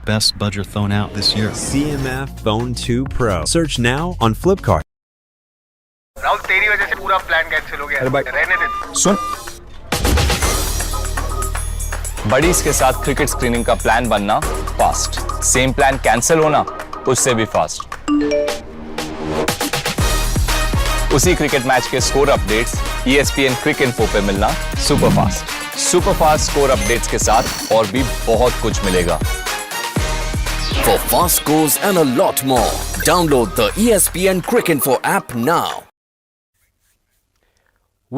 best budget phone out this year. CMF Phone 2 Pro. Search now on Flipkart. Rahul तेरी वजह से पूरा plan cancel हो गया। रहने दे। सुन, बडीज के साथ क्रिकेट स्क्रीनिंग का प्लान बनना फास्ट, सेम प्लान कैंसिल होना उससे भी फास्ट। उसी क्रिकेट मैच के स्कोर अपडेट्स ESPN क्रिक इन्फो पे मिलना super fast. Super fast score updates के साथ और भी बहुत कुछ मिलेगा। For fast scores and a lot more, download the ESPN Crick Info app now.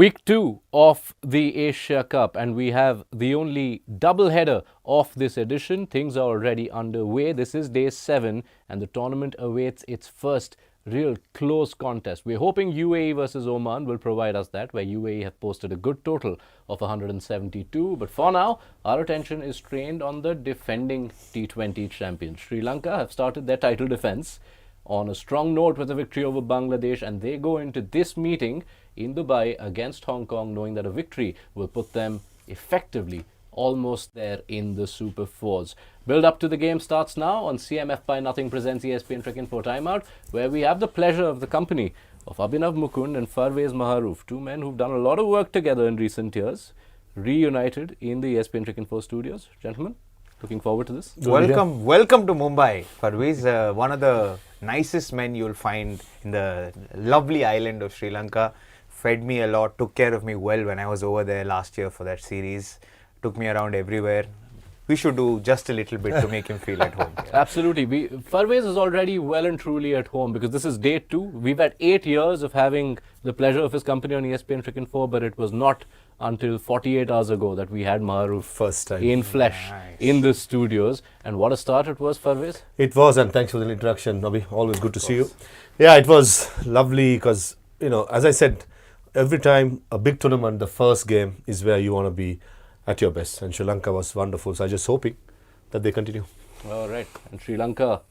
Week 2 of the Asia Cup, and we have the only double-header of this edition. Things are already underway. This is day 7 and the tournament awaits its first real close contest. We're hoping UAE versus Oman will provide us that, where UAE have posted a good total of 172. But for now, our attention is trained on the defending T20 champions. Sri Lanka have started their title defence on a strong note with a victory over Bangladesh, and they go into this meeting in Dubai against Hong Kong knowing that a victory will put them effectively almost there in the Super Fours. Build up to the game starts now on CMF by Nothing presents ESPN Crick Info Timeout, where we have the pleasure of the company of Abhinav Mukund and Farveez Maharoof, two men who've done a lot of work together in recent years, reunited in the ESPN Crick Info studios. Gentlemen, looking forward to this. Welcome to Mumbai. Farveez, one of the nicest men you'll find in the lovely island of Sri Lanka. Fed me a lot, took care of me well when I was over there last year for that series. Took me around everywhere. We should do just a little bit to make him feel at home. Yeah. Absolutely. Farveez is already well and truly at home because this is day 2. We've had 8 years of having the pleasure of his company on ESPN Crick Info, but it was not until 48 hours ago that we had Maharoof first time in flesh in the studios. And what a start it was, Farveez. It was, and thanks for the introduction, Nobby. Always good to see you. Yeah, it was lovely because, as I said, every time a big tournament, the first game is where you want to be at your best, and Sri Lanka was wonderful, so I'm just hoping that they continue. All right, and Sri Lanka,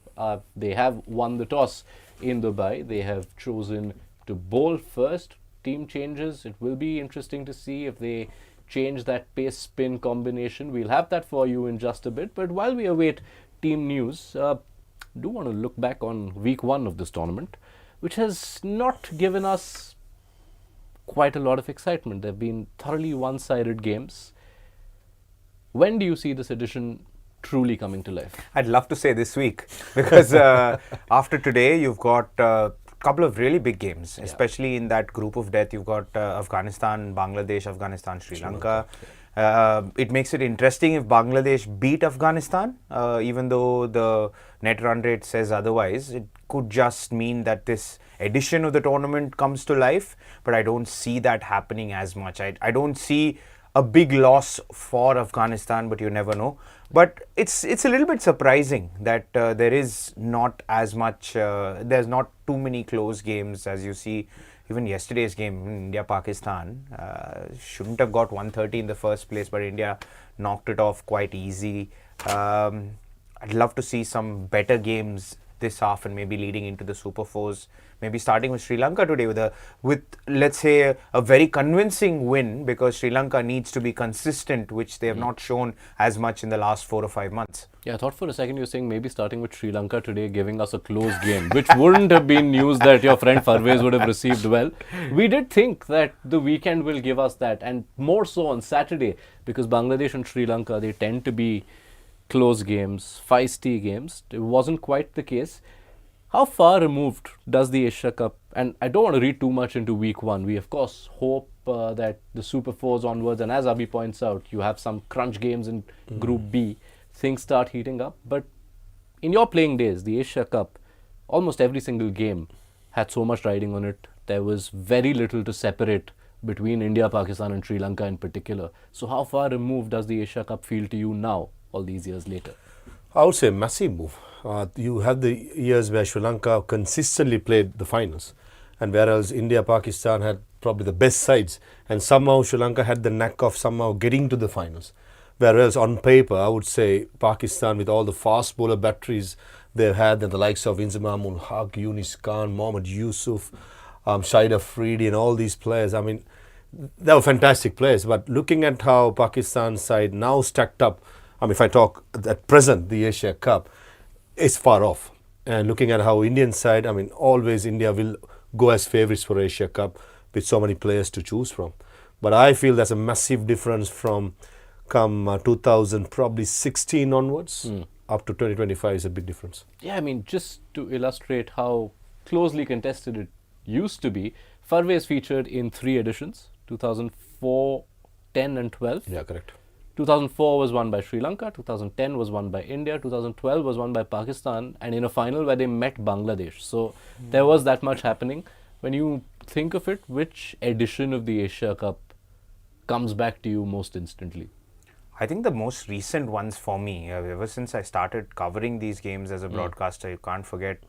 they have won the toss in Dubai. They have chosen to bowl first. Team changes. It will be interesting to see if they change that pace-spin combination. We'll have that for you in just a bit, but while we await team news, do want to look back on week 1 of this tournament, which has not given us quite a lot of excitement. There have been thoroughly one-sided games. When do you see this edition truly coming to life? I'd love to say this week because after today you've got a couple of really big games, especially in that group of death. You've got Afghanistan, Bangladesh, Afghanistan, Sri Lanka. It makes it interesting if Bangladesh beat Afghanistan, even though the net run rate says otherwise. It could just mean that this edition of the tournament comes to life, but I don't see that happening as much. I don't see a big loss for Afghanistan, but you never know. But it's a little bit surprising that there is not as much, there's not too many close games as you see. Even yesterday's game, India-Pakistan, shouldn't have got 130 in the first place, but India knocked it off quite easy. I'd love to see some better games this half and maybe leading into the Super Fours. Maybe starting with Sri Lanka today with let's say a very convincing win, because Sri Lanka needs to be consistent, which they have not shown as much in the last 4 or 5 months. Yeah, I thought for a second you were saying maybe starting with Sri Lanka today, giving us a close game, which wouldn't have been news that your friend Farveez would have received well. We did think that the weekend will give us that, and more so on Saturday, because Bangladesh and Sri Lanka, they tend to be close games, feisty games. It wasn't quite the case. How far removed does the Asia Cup, and I don't want to read too much into week 1. We of course hope that the Super Fours onwards, and as Abhi points out, you have some crunch games in Group B, things start heating up. But in your playing days, the Asia Cup, almost every single game had so much riding on it. There was very little to separate between India, Pakistan and Sri Lanka in particular. So how far removed does the Asia Cup feel to you now, all these years later? I would say massive move. You have the years where Sri Lanka consistently played the finals, and whereas India, Pakistan had probably the best sides, and somehow Sri Lanka had the knack of somehow getting to the finals. Whereas on paper, I would say Pakistan, with all the fast bowler batteries they've had, and the likes of Inzamam ul Haq, Yunis Khan, Mohammad Yusuf, Shahid Afridi and all these players, I mean, they were fantastic players. But looking at how Pakistan's side now stacked up, I mean, if I talk at present, the Asia Cup is far off. And looking at how Indian side, I mean, always India will go as favourites for Asia Cup with so many players to choose from. But I feel there's a massive difference from come 2000, probably 16 onwards, up to 2025 is a big difference. Yeah, I mean, just to illustrate how closely contested it used to be, Farveez featured in 3 editions, 2004, 10 and 12. Yeah, correct. 2004 was won by Sri Lanka, 2010 was won by India, 2012 was won by Pakistan, and in a final where they met Bangladesh. So there was that much happening. When you think of it, which edition of the Asia Cup comes back to you most instantly? I think the most recent ones for me, ever since I started covering these games as a broadcaster, you can't forget.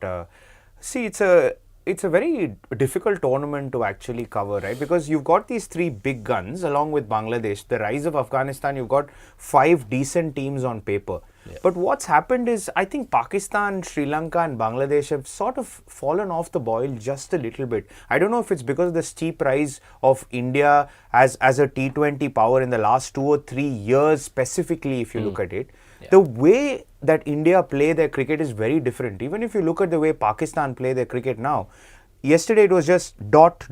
See, it's a very difficult tournament to actually cover, right? Because you've got these 3 big guns along with Bangladesh. The rise of Afghanistan, you've got 5 decent teams on paper. Yeah. But what's happened is, I think Pakistan, Sri Lanka and Bangladesh have sort of fallen off the boil just a little bit. I don't know if it's because of the steep rise of India as a T20 power in the last 2 or 3 years, specifically if you look at it. Yeah. The way that India play their cricket is very different. Even if you look at the way Pakistan play their cricket now, yesterday it was just dot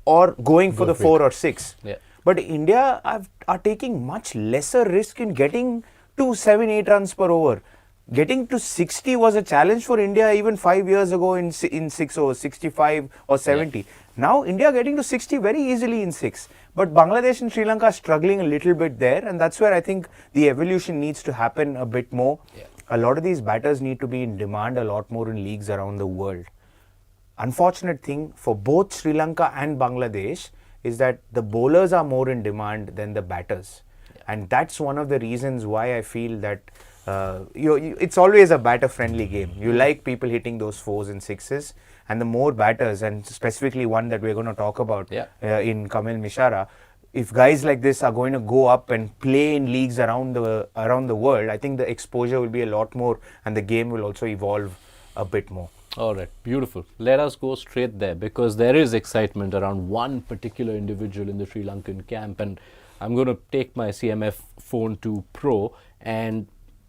or going for the 4 or 6. Yeah. But India are taking much lesser risk in getting to 7-8 runs per over. Getting to 60 was a challenge for India even 5 years ago in 6 overs, 65 or 70. Yeah. Now India getting to 60 very easily in 6. But Bangladesh and Sri Lanka are struggling a little bit there, and that's where I think the evolution needs to happen a bit more. Yeah. A lot of these batters need to be in demand a lot more in leagues around the world. Unfortunate thing for both Sri Lanka and Bangladesh is that the bowlers are more in demand than the batters. Yeah. And that's one of the reasons why I feel that it's always a batter-friendly game. You like people hitting those 4s and 6s, and the more batters, and specifically one that we're going to talk about in Kamil, Mishara, if guys like this are going to go up and play in leagues around the world, I think the exposure will be a lot more, and the game will also evolve a bit more. All right, beautiful. Let us go straight there, because there is excitement around one particular individual in the Sri Lankan camp, and I'm going to take my CMF phone to Pro and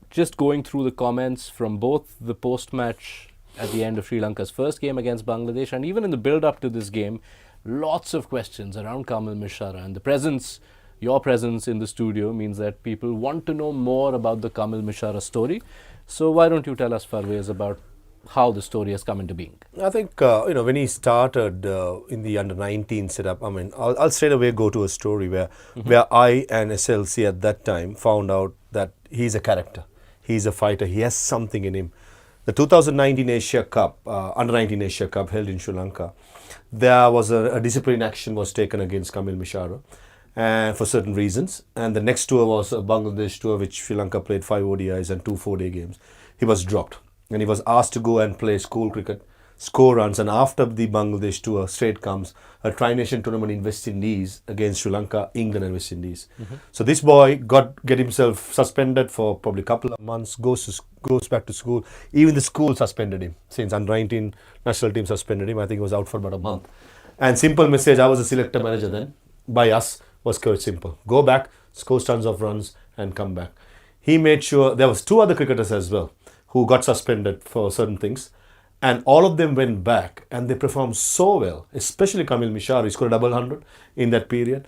just going through the comments from both the post-match at the end of Sri Lanka's first game against Bangladesh, and even in the build-up to this game, lots of questions around Kamil Mishara, and your presence in the studio means that people want to know more about the Kamil Mishara story. So why don't you tell us, Farveez, about how the story has come into being? I think, when he started in the under-19 setup, I mean, I'll straight away go to a story where I and SLC at that time found out that he's a character. He's a fighter. He has something in him. The 2019 Asia Cup, under-19 Asia Cup held in Sri Lanka, there was a disciplinary action was taken against Kamil Mishara, and for certain reasons. And the next tour was a Bangladesh tour, which Sri Lanka played 5 ODIs and 2 4-day games. He was dropped, and he was asked to go and play school cricket, score runs, and after the Bangladesh tour, straight comes a Tri-Nation tournament in West Indies against Sri Lanka, England and West Indies. So this boy get himself suspended for probably a couple of months, goes back to school. Even the school suspended him, since under-19 national team suspended him. I think he was out for about a month. And simple message, I was a selector manager then, by us, was quite simple. Go back, score tons of runs and come back. He made sure, there was 2 other cricketers as well who got suspended for certain things. And all of them went back and they performed so well, especially Kamil Mishara. He scored a double 100 in that period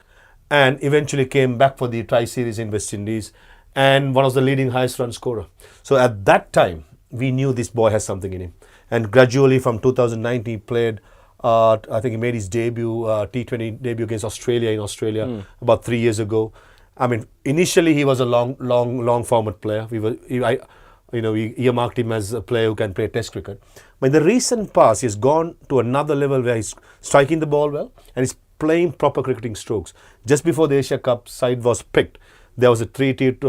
and eventually came back for the tri-series in West Indies and one of the leading highest run scorer. So at that time, we knew this boy has something in him. And gradually from 2019, he played, I think he made his debut, T20 debut against Australia in Australia about 3 years ago. I mean, initially he was a long format player. We earmarked him as a player who can play Test cricket. But in the recent past, he's gone to another level where he's striking the ball well and he's playing proper cricketing strokes. Just before the Asia Cup side was picked, there was a three-team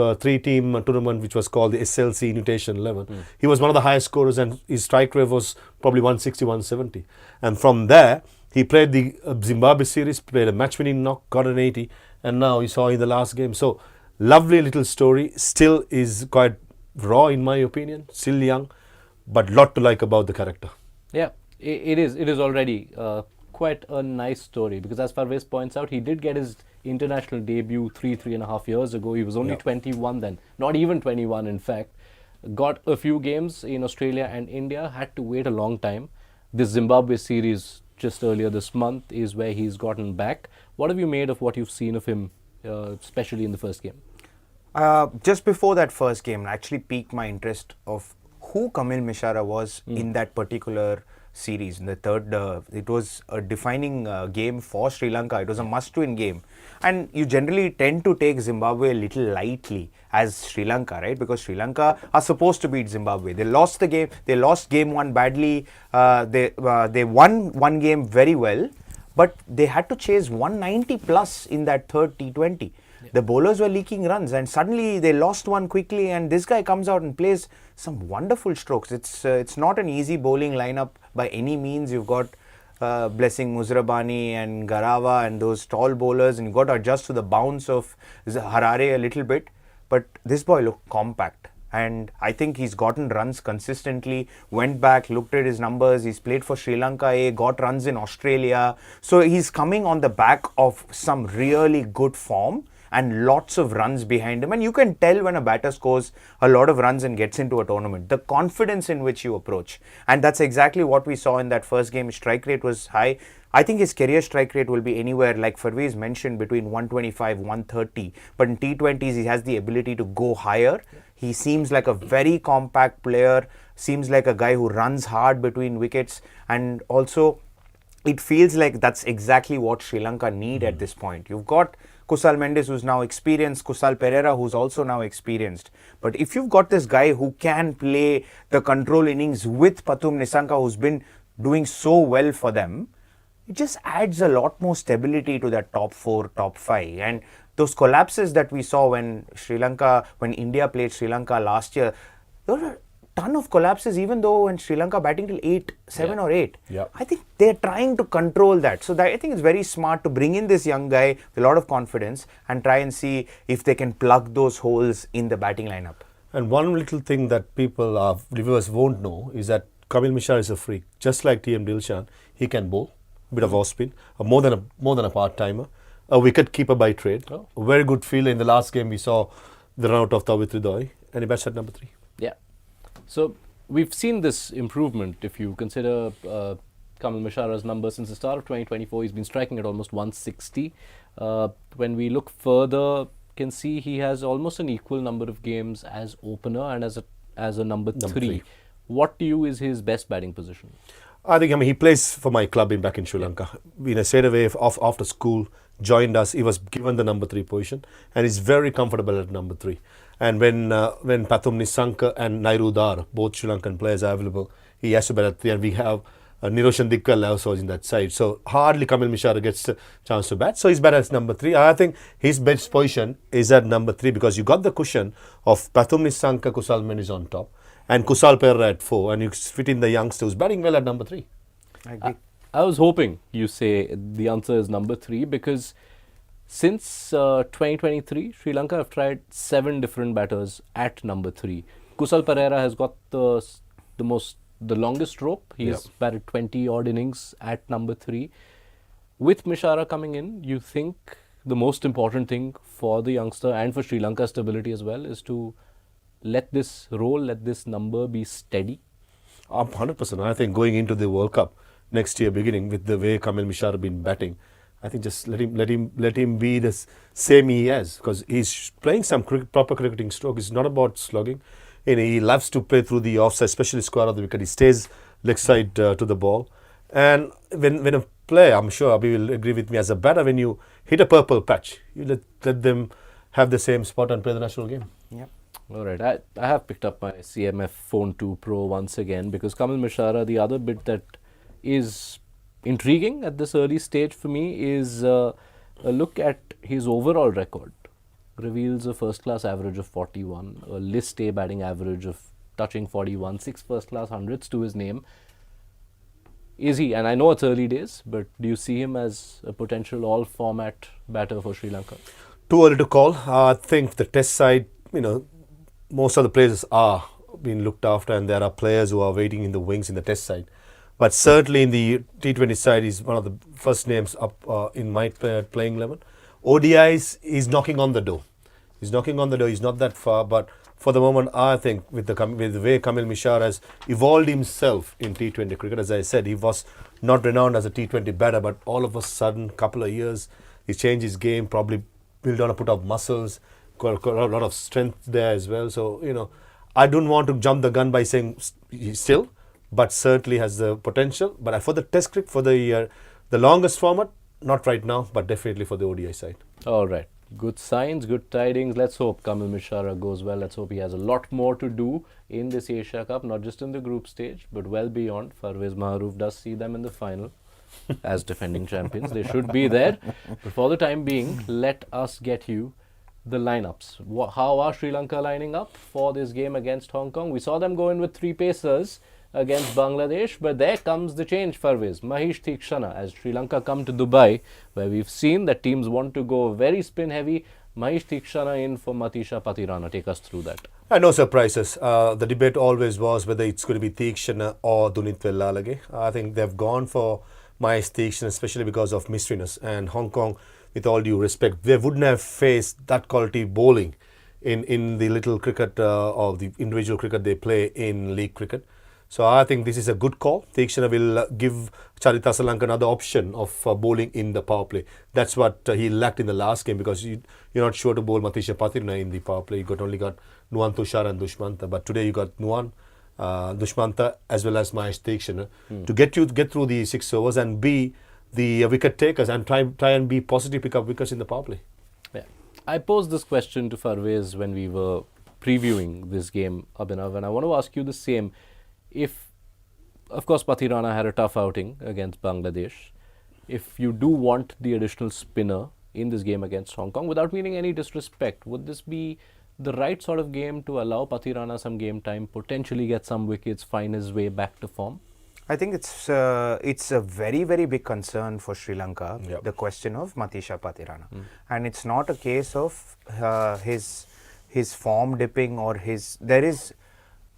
tournament which was called the SLC Invitation 11. He was one of the highest scorers and his strike rate was probably 160, 170. And from there, he played the Zimbabwe series, played a match-winning knock, got an 80, and now he saw in the last game. So, lovely little story. Still is quite raw in my opinion, still young, but lot to like about the character. Yeah, it is already quite a nice story, because as Farveez points out, he did get his international debut three and a half years ago. He was only Yeah. 21 then, not even 21 in fact. Got a few games in Australia and India, had to wait a long time. This Zimbabwe series just earlier this month is where he's gotten back. What have you made of what you've seen of him, especially in the first game? Just before that first game, actually piqued my interest of who Kamil Mishara was in that particular series. In the third, it was a defining game for Sri Lanka. It was a must-win game. And you generally tend to take Zimbabwe a little lightly as Sri Lanka, right? Because Sri Lanka are supposed to beat Zimbabwe. They lost the game. They lost game one badly. They won one game very well. But they had to chase 190 plus in that third T20. The bowlers were leaking runs and suddenly they lost one quickly, and this guy comes out and plays some wonderful strokes. It's not an easy bowling lineup by any means. You've got Blessing Muzrabani and Garava and those tall bowlers, and you've got to adjust to the bounce of Harare a little bit. But this boy looked compact, and I think he's gotten runs consistently. Went back, looked at his numbers. He's played for Sri Lanka A, got runs in Australia. So he's coming on the back of some really good form and lots of runs behind him. And you can tell when a batter scores a lot of runs and gets into a tournament, the confidence in which you approach. And that's exactly what we saw in that first game. His strike rate was high. I think his career strike rate will be anywhere, like Farveez mentioned, between 125, 130. But in T20s, he has the ability to go higher. He seems like a very compact player, seems like a guy who runs hard between wickets. And also, it feels like that's exactly what Sri Lanka need at this point. You've got Kusal Mendes, who's now experienced, Kusal Pereira, who's also now experienced. But if you've got this guy who can play the control innings with Pathum Nissanka, who's been doing so well for them, it just adds a lot more stability to that top 4, top 5. And those collapses that we saw when India played Sri Lanka last year, there were a ton of collapses, even though when Sri Lanka batting till 7 or 8. Yeah. I think they're trying to control that. So I think it's very smart to bring in this young guy with a lot of confidence and try and see if they can plug those holes in the batting lineup. And one little thing that people, viewers won't know is that Kamil Mishra is a freak. Just like TM Dilshan, he can bowl, a bit of off spin, more than a part-timer, a wicket keeper by trade, a very good fielder. In the last game we saw the run out of Tawit Ridoy, and he bats at number 3. Yeah. So we've seen this improvement. If you consider Kamil Mishara's number since the start of 2024, he's been striking at almost 160. When we look further, can see he has almost an equal number of games as opener and as a number three. What to you is his best batting position? I think he plays for my club back in Sri Lanka. Straight away after school, joined us. He was given the number 3 position, and he's very comfortable at number 3. And when Pathum Nissanka and Nairu Dar, both Sri Lankan players, are available, he has to bat at 3, and we have Niroshan Dikkal also in that side. So hardly Kamil Mishara gets a chance to bat. So he's better as number 3. I think his best position is at number 3 because you got the cushion of Pathum Nissanka, Kusal Mendes on top, and Kusal Pereira at 4, and you fit in the youngster who's batting well at number 3. I agree. I was hoping you say the answer is number 3 because since 2023, Sri Lanka have tried 7 different batters at number 3. Kusal Pereira has got the longest rope. He's batted 20 odd innings at number 3. With Mishara coming in, you think the most important thing for the youngster and for Sri Lanka's stability as well is to let this roll, let this number be steady? 100%. I think going into the World Cup next year, beginning with the way Kamil Mishara been batting, I think just let him be the same he has, because he's playing some proper cricketing stroke. It's not about slugging. He loves to play through the offside, especially square of the wicket. He stays leg side to the ball. And when a player, I'm sure Abhi will agree with me, as a batter, when you hit a purple patch, you let them have the same spot and play the national game. Yep. All right, I have picked up my CMF Phone 2 Pro once again because Kamil Mishara, the other bit that is intriguing at this early stage for me is a look at his overall record. Reveals a first-class average of 41, a List A batting average of touching 41, 6 first-class hundreds to his name. Is he, and I know it's early days, but do you see him as a potential all-format batter for Sri Lanka? Too early to call. I think the test side, most of the players are being looked after, and there are players who are waiting in the wings in the test side. But certainly in the T20 side, he's one of the first names up in my playing 11. ODIs, he's knocking on the door. He's knocking on the door. He's not that far, but for the moment, I think with the way Kamil Mishara has evolved himself in T20 cricket, as I said, he was not renowned as a T20 batter, but all of a sudden, couple of years, he changed his game, probably built on a put of muscles, got a lot of strength there as well. So, I don't want to jump the gun by saying he's still, but certainly has the potential. But for the Test cricket, for the longest format, not right now, but definitely for the ODI side. All right. Good signs, good tidings. Let's hope Kamil Mishara goes well. Let's hope he has a lot more to do in this Asia Cup, not just in the group stage, but well beyond. Farveez, Maharoof does see them in the final as defending champions. They should be there. But for the time being, let us get you the lineups. How are Sri Lanka lining up for this game against Hong Kong? We saw them go in with 3 pacers against Bangladesh, but there comes the change, Farveez. Mahesh Theekshana, as Sri Lanka come to Dubai, where we've seen that teams want to go very spin heavy. Mahesh Theekshana in for Matisha Patirana. Take us through that. No surprises. The debate always was whether it's going to be Theekshana or Dunit Vellalage. I think they've gone for Mahesh Theekshana, especially because of mysteriness. And Hong Kong, with all due respect, they wouldn't have faced that quality bowling in the little cricket or the individual cricket they play in league cricket. So I think this is a good call. Theekshana will give Charita Salanka another option of bowling in the power play. That's what he lacked in the last game, because you're not sure to bowl Matisha Patirana in the power play. You only got Nuwan Tushar and Dushmantha. But today you got Nuwan, Dushmantha as well as Mahesh Theekshana to get through the 6 overs and be the wicket takers and try and be positive, pick up wickets in the power play. Yeah. I posed this question to Farveez when we were previewing this game, Abhinav, and I want to ask you the same. If, of course, Patirana had a tough outing against Bangladesh, if you do want the additional spinner in this game against Hong Kong, without meaning any disrespect, would this be the right sort of game to allow Patirana some game time, potentially get some wickets, find his way back to form? I think it's a very, very big concern for Sri Lanka, the question of Matisha Patirana. And it's not a case of his form dipping or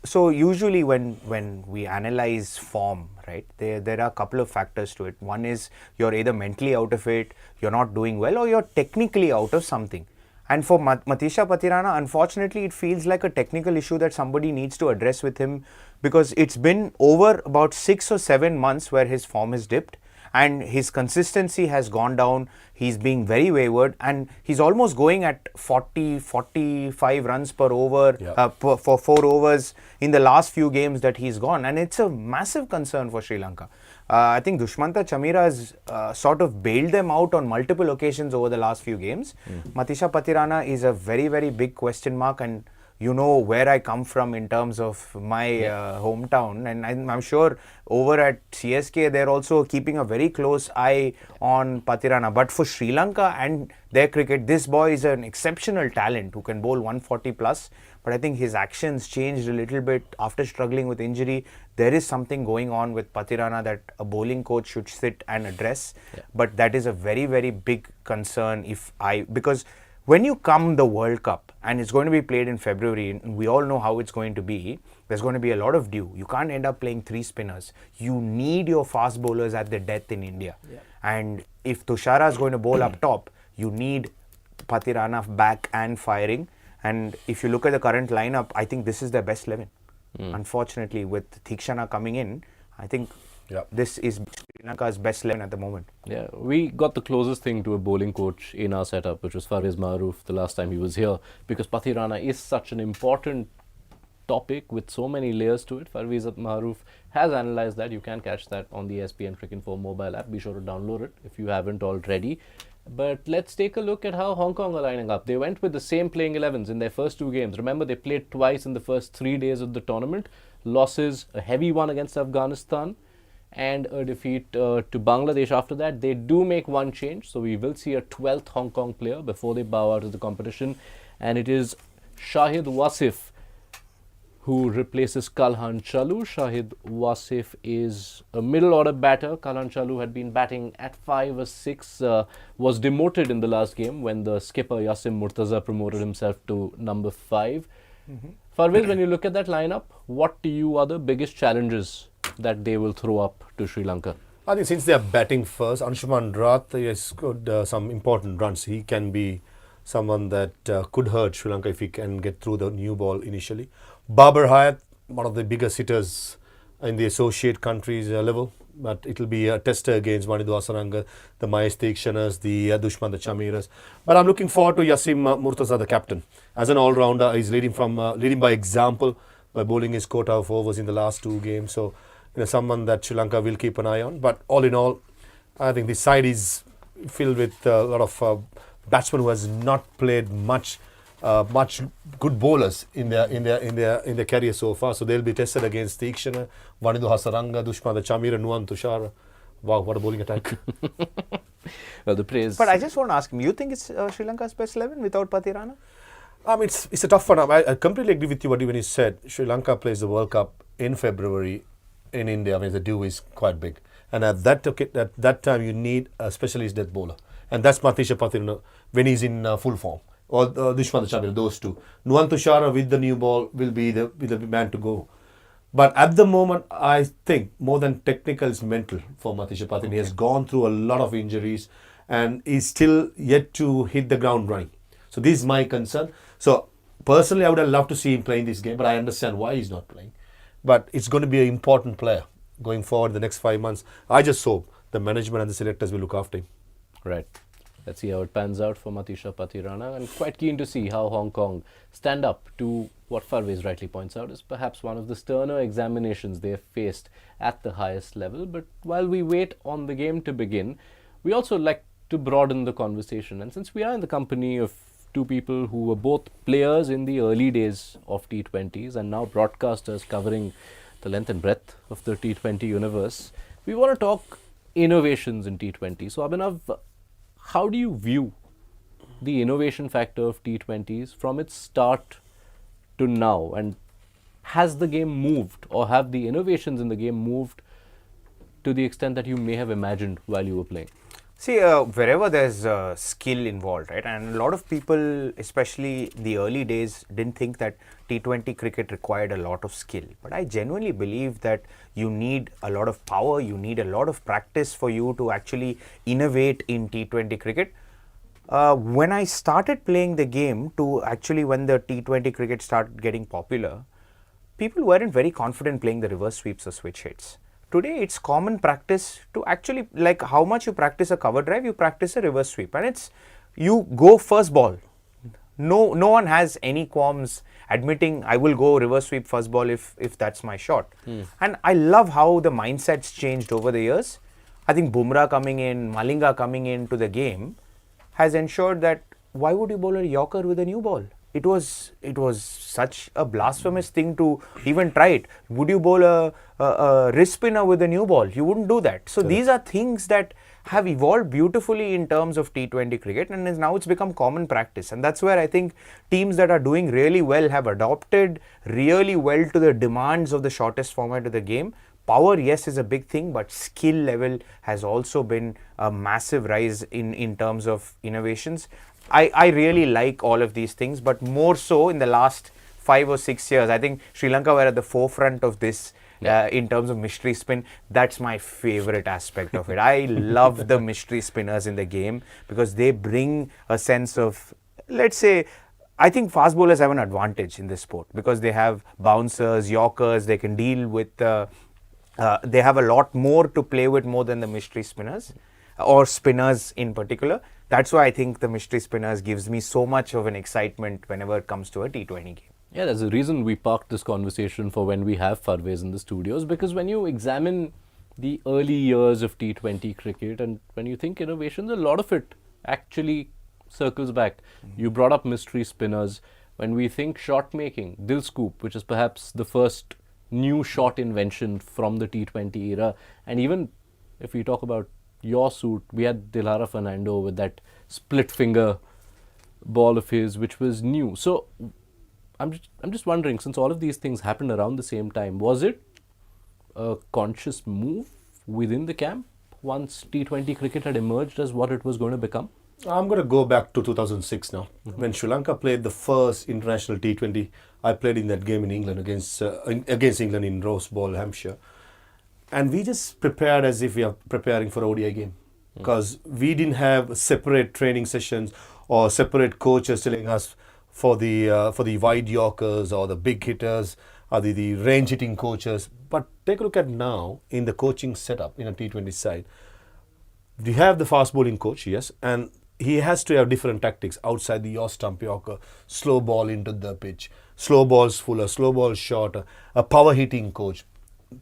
so usually when we analyze form, right, there are a couple of factors to it. One is you're either mentally out of it, you're not doing well, or you're technically out of something. And for Matisha Patirana, unfortunately, it feels like a technical issue that somebody needs to address with him, because it's been over about 6 or 7 months where his form has dipped and his consistency has gone down. He's being very wayward and he's almost going at 40-45 runs per over for 4 overs in the last few games that he's gone. And it's a massive concern for Sri Lanka. I think Dushmantha Chamira has sort of bailed them out on multiple occasions over the last few games. Matisha Patirana is a very, very big question mark, and you know where I come from in terms of my hometown, and I'm sure over at CSK they're also keeping a very close eye on Patirana. But for Sri Lanka and their cricket, this boy is an exceptional talent who can bowl 140 plus, but I think his actions changed a little bit after struggling with injury. There is something going on with Patirana that a bowling coach should sit and address, but that is a very, very big concern because when you come the World Cup and it's going to be played in February, and we all know how it's going to be, there's going to be a lot of dew. You can't end up playing 3 spinners. You need your fast bowlers at the death in India. And if Tushara is going to bowl up top, you need Patirana back and firing. And if you look at the current lineup, I think this is their best 11. Unfortunately, with Theekshana coming in, I think this is Sri Lanka's best 11 at the moment. Yeah, we got the closest thing to a bowling coach in our setup, which was Farveez Maharoof the last time he was here, because Patirana is such an important topic with so many layers to it. Farveez Maharoof has analysed that. You can catch that on the ESPN Cricket Info mobile app. Be sure to download it if you haven't already. But let's take a look at how Hong Kong are lining up. They went with the same playing 11s in their first 2 games. Remember, they played twice in the first 3 days of the tournament. Losses, a heavy one against Afghanistan and a defeat to Bangladesh after that. They do make one change, so we will see a 12th Hong Kong player before they bow out of the competition, and it is Shahid Wasif who replaces Kalhan Chalu. Shahid Wasif is a middle order batter. Kalhan Chalu had been batting at 5 or 6, was demoted in the last game when the skipper Yasim Murtaza promoted himself to number 5. Farveez, when you look at that lineup, what to you are the biggest challenges that they will throw up to Sri Lanka? I think since they are batting first, Anshuman Rath has scored some important runs. He can be someone that could hurt Sri Lanka if he can get through the new ball initially. Babar Hayat, one of the biggest hitters in the associate countries level, but it will be a tester against Vanidhu Asaranga, the Mahesh Dikshanas, the Dushman, the Chamiras. But I'm looking forward to Yasim Murtaza, the captain. As an all-rounder, he's leading by example by bowling his quota of overs in the last 2 games. So, someone that Sri Lanka will keep an eye on. But all in all, I think the side is filled with a lot of batsmen who has not played much good bowlers in their career so far. So they'll be tested against Tikshana, Vanidhu Hasaranga, Dushman the Chamira, Nuwan Tushar. Wow, what a bowling attack! Well, the praise. But I just want to ask him, you think it's Sri Lanka's best 11 without Patirana? It's a tough one. I completely agree with you when you said Sri Lanka plays the World Cup in February in India. The due is quite big, and at that time you need a specialist death bowler, and that's Matisha Patirana when he's in full form, or Dushman Chamir, those two. Nuwan Tushara with the new ball will be the man to go. But at the moment, I think more than technical is mental for Matisha Patirana. He has gone through a lot of injuries and is still yet to hit the ground running. So this is my concern. So personally, I would have loved to see him playing this game, but I understand why he's not playing. But it's going to be an important player going forward the next 5 months. I just hope the management and the selectors will look after him. Right. Let's see how it pans out for Matisha Patirana. And quite keen to see how Hong Kong stand up to what Farveez rightly points out is perhaps one of the sterner examinations they have faced at the highest level. But while we wait on the game to begin, we also like to broaden the conversation. And since we are in the company of 2 people who were both players in the early days of T20s and now broadcasters covering the length and breadth of the T20 universe, we want to talk innovations in T20. So Abhinav, how do you view the innovation factor of T20s from its start to now? And has the game moved, or have the innovations in the game moved to the extent that you may have imagined while you were playing? See, wherever there's skill involved, right, and a lot of people, especially the early days, didn't think that T20 cricket required a lot of skill. But I genuinely believe that you need a lot of power, you need a lot of practice for you to actually innovate in T20 cricket. When I started playing the game to actually when the T20 cricket started getting popular, people weren't very confident playing the reverse sweeps or switch hits. Today, it's common practice to actually, like how much you practice a cover drive, you practice a reverse sweep, and it's you go first ball. No one has any qualms admitting I will go reverse sweep first ball if that's my shot. And I love how the mindset's changed over the years. I think Bumrah coming in, Malinga coming into the game has ensured that why would you bowl a Yorker with a new ball? It was such a blasphemous thing to even try it. Would you bowl a wrist spinner with a new ball? You wouldn't do that. So these are things that have evolved beautifully in terms of T20 cricket, and now it's become common practice. And that's where I think teams that are doing really well have adopted really well to the demands of the shortest format of the game. Power, yes, is a big thing, but skill level has also been a massive rise in terms of innovations. I really like all of these things, but more so in the last 5 or 6 years. I think Sri Lanka were at the forefront of this in terms of mystery spin. That's my favorite aspect of it. I love the mystery spinners in the game because they bring a sense of, let's say, I think fast bowlers have an advantage in this sport because they have bouncers, Yorkers, they can deal with, they have a lot more to play with more than the mystery spinners or spinners in particular. That's why I think the mystery spinners gives me so much of an excitement whenever it comes to a T20 game. Yeah, there's a reason we parked this conversation for when we have Farveez in the studios, because when you examine the early years of T20 cricket and when you think innovations, a lot of it actually circles back. You brought up mystery spinners. When we think shot making, Dil Scoop, which is perhaps the first new shot invention from the T20 era, and even if we talk about your suit, we had Dilhara Fernando with that split finger ball of his, which was new. So I'm just wondering, since all of these things happened around the same time, was it a conscious move within the camp once T20 cricket had emerged as what it was going to become? I'm going to go back to 2006 now. When Sri Lanka played the first international T20, I played in that game in England against England in Rose Bowl, Hampshire. And we just prepared as if we are preparing for ODI game. Because we didn't have separate training sessions or separate coaches telling us for the wide yorkers or the big hitters or the range hitting coaches. But take a look at now in the coaching setup in a T20 side. We have the fast bowling coach, yes, and he has to have different tactics outside the yaw stump yorker, slow ball into the pitch, slow balls fuller, slow balls shorter, a power hitting coach.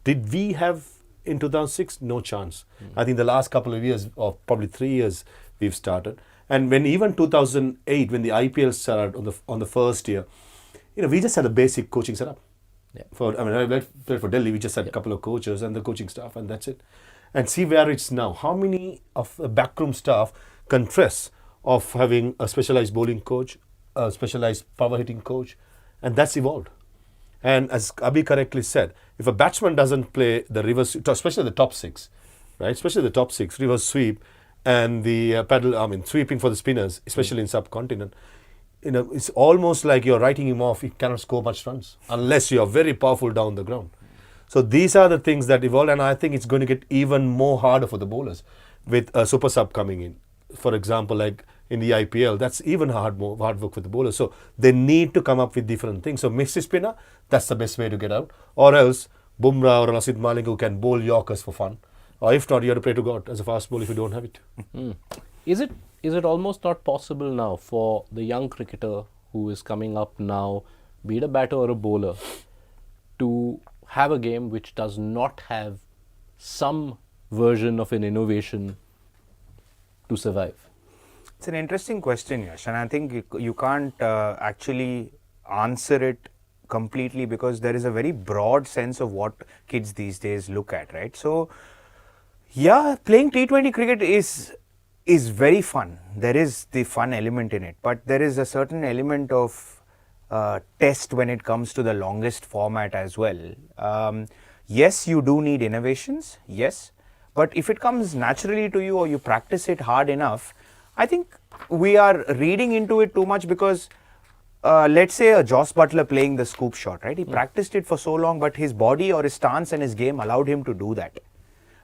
Did we have in 2006? No chance. I think the last couple of years, or probably 3 years, we've started. And when even 2008, when the IPL started on the first year, we just had a basic coaching setup. Yeah. I played for Delhi. We just had a couple of coaches and the coaching staff, and that's it. And see where it's now. How many of the backroom staff can trust of having a specialized bowling coach, a specialized power hitting coach, and that's evolved. And as Abhi correctly said, if a batsman doesn't play the reverse, especially the top six, right? Especially the top six, reverse sweep, and the sweeping for the spinners, especially in subcontinent, it's almost like you're writing him off. He cannot score much runs unless you are very powerful down the ground. So these are the things that evolve, and I think it's going to get even more harder for the bowlers with a super sub coming in. For example, like in the IPL, that's even hard work for the bowlers. So they need to come up with different things. So mixed spinner, that's the best way to get out. Or else Bumrah or Nasid Malik who can bowl yorkers for fun. Or if not, you have to pray to God as a fast bowler if you don't have it. Is it almost not possible now for the young cricketer who is coming up now, be it a batter or a bowler, to have a game which does not have some version of an innovation to survive? It's an interesting question, Yash, and I think you can't actually answer it completely because there is a very broad sense of what kids these days look at, right? So, yeah, playing T20 cricket is very fun. There is the fun element in it, but there is a certain element of test when it comes to the longest format as well. Yes, you do need innovations, yes, but if it comes naturally to you or you practice it hard enough, I think we are reading into it too much because let's say a Joss Butler playing the scoop shot, right? He practiced it for so long, but his body or his stance and his game allowed him to do that.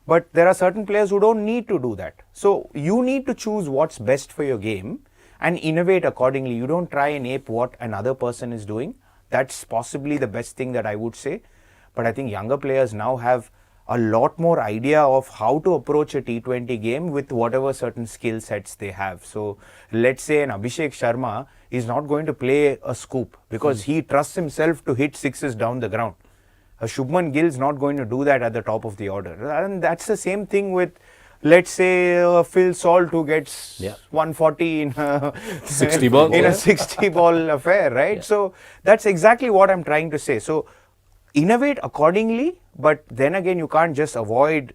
But there are certain players who don't need to do that. So you need to choose what's best for your game and innovate accordingly. You don't try and ape what another person is doing. That's possibly the best thing that I would say. But I think younger players now have a lot more idea of how to approach a T20 game with whatever certain skill sets they have. So let's say an Abhishek Sharma is not going to play a scoop because he trusts himself to hit sixes down the ground. A Shubman Gill is not going to do that at the top of the order. And that's the same thing with, let's say, Phil Salt who gets 140 in a 60 ball. in a 60 ball affair, right? Yeah. So that's exactly what I'm trying to say. So innovate accordingly, but then again, you can't just avoid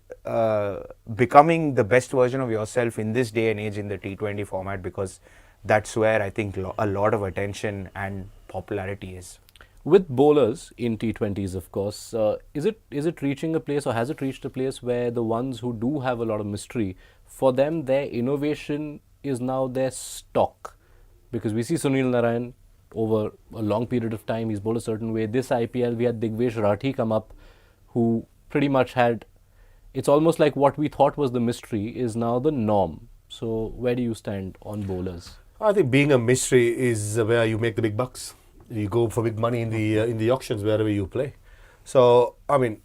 becoming the best version of yourself in this day and age in the T20 format, because that's where I think a lot of attention and popularity is. With bowlers in T20s, of course, is it reaching a place, or has it reached a place where the ones who do have a lot of mystery, for them their innovation is now their stock? Because we see Sunil Narayan over a long period of time, he's bowled a certain way. This IPL, we had Digvesh Rathi come up, who pretty much had, it's almost like what we thought was the mystery is now the norm. So where do you stand on bowlers? I think being a mystery is where you make the big bucks. You go for big money in the auctions wherever you play. So, I mean,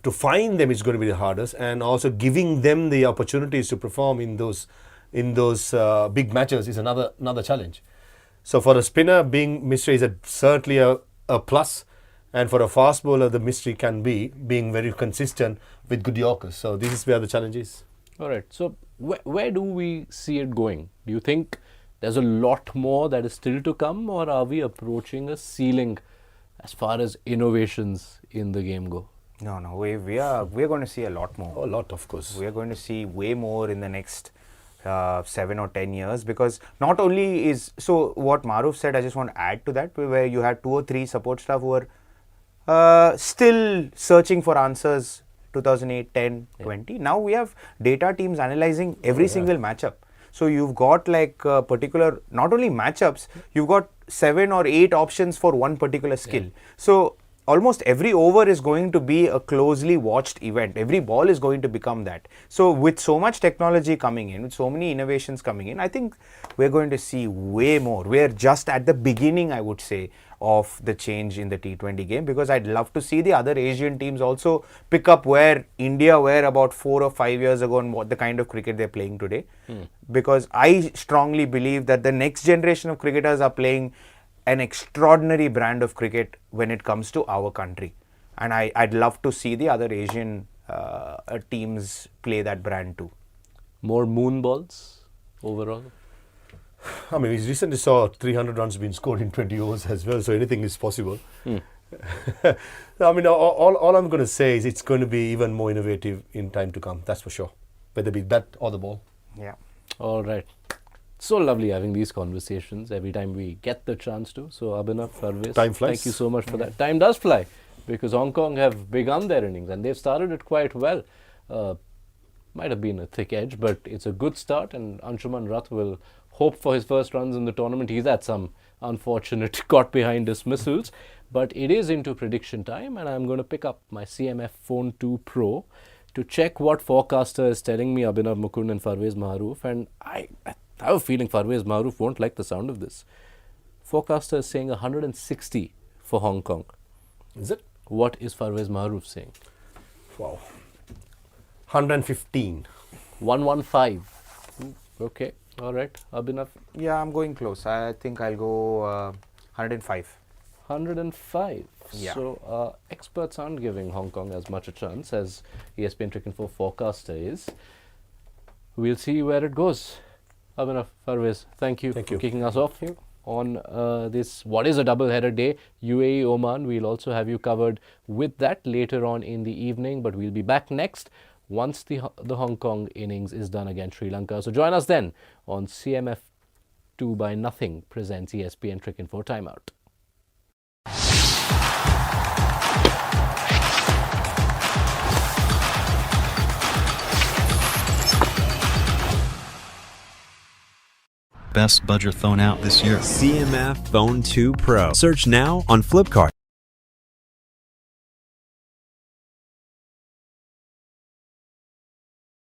to find them is going to be the hardest, and also giving them the opportunities to perform in those big matches is another challenge. So for a spinner, being mystery is certainly a plus, and for a fast bowler, the mystery can be being very consistent with good yorkers. So this is where the challenge is. All right. So where do we see it going? Do you think there's a lot more that is still to come, or are we approaching a ceiling as far as innovations in the game go? No, we are going to see a lot more. A lot, of course. We are going to see way more in the next 7 or 10 years, because not only is, so what Maharoof said, I just want to add to that, where you had 2 or 3 support staff who were still searching for answers 2008, 10, 20. Now we have data teams analyzing every single matchup. So you've got like particular, not only matchups, you've got 7 or 8 options for one particular skill. So almost every over is going to be a closely watched event. Every ball is going to become that. So with so much technology coming in, with so many innovations coming in, I think we're going to see way more. We're just at the beginning, I would say, of the change in the T20 game, because I'd love to see the other Asian teams also pick up where India were about 4 or 5 years ago and what the kind of cricket they're playing today. Because I strongly believe that the next generation of cricketers are playing an extraordinary brand of cricket when it comes to our country. And I'd love to see the other Asian teams play that brand too. More moon balls overall? I mean, we recently saw 300 runs being scored in 20 overs as well, so anything is possible. I mean, all I'm going to say is it's going to be even more innovative in time to come, that's for sure. Whether it be bat or the ball. Yeah. All right. So lovely having these conversations every time we get the chance to. So Abhinav, Farveez, Time flies. thank you so much for that. Time does fly because Hong Kong have begun their innings and they've started it quite well. Might have been a thick edge, but it's a good start, and Anshuman Rath will hope for his first runs in the tournament. He's had some unfortunate caught behind dismissals, but it is into prediction time, and I'm going to pick up my CMF Phone 2 Pro to check what forecaster is telling me. Abhinav, Mukund and Farveez Maharoof, and I have a feeling Farveez Maharoof won't like the sound of this. Forecaster is saying 160 for Hong Kong. Is it? What is Farveez Maharoof saying? Wow. 115. 115. Okay. All right. Abhinav? Yeah, I'm going close. I think I'll go 105. 105. Yeah. So experts aren't giving Hong Kong as much a chance as ESPN Cricket Info forecaster is. We'll see where it goes. Abhinav, Farveez, thank you for kicking us off on this, what is a double-header day, UAE Oman. We'll also have you covered with that later on in the evening, but we'll be back next once the Hong Kong innings is done against Sri Lanka. So join us then on CMF 2 by Nothing presents ESPN Cricket Info Timeout. Best budget phone out this year. CMF Phone 2 Pro. Search now on Flipkart.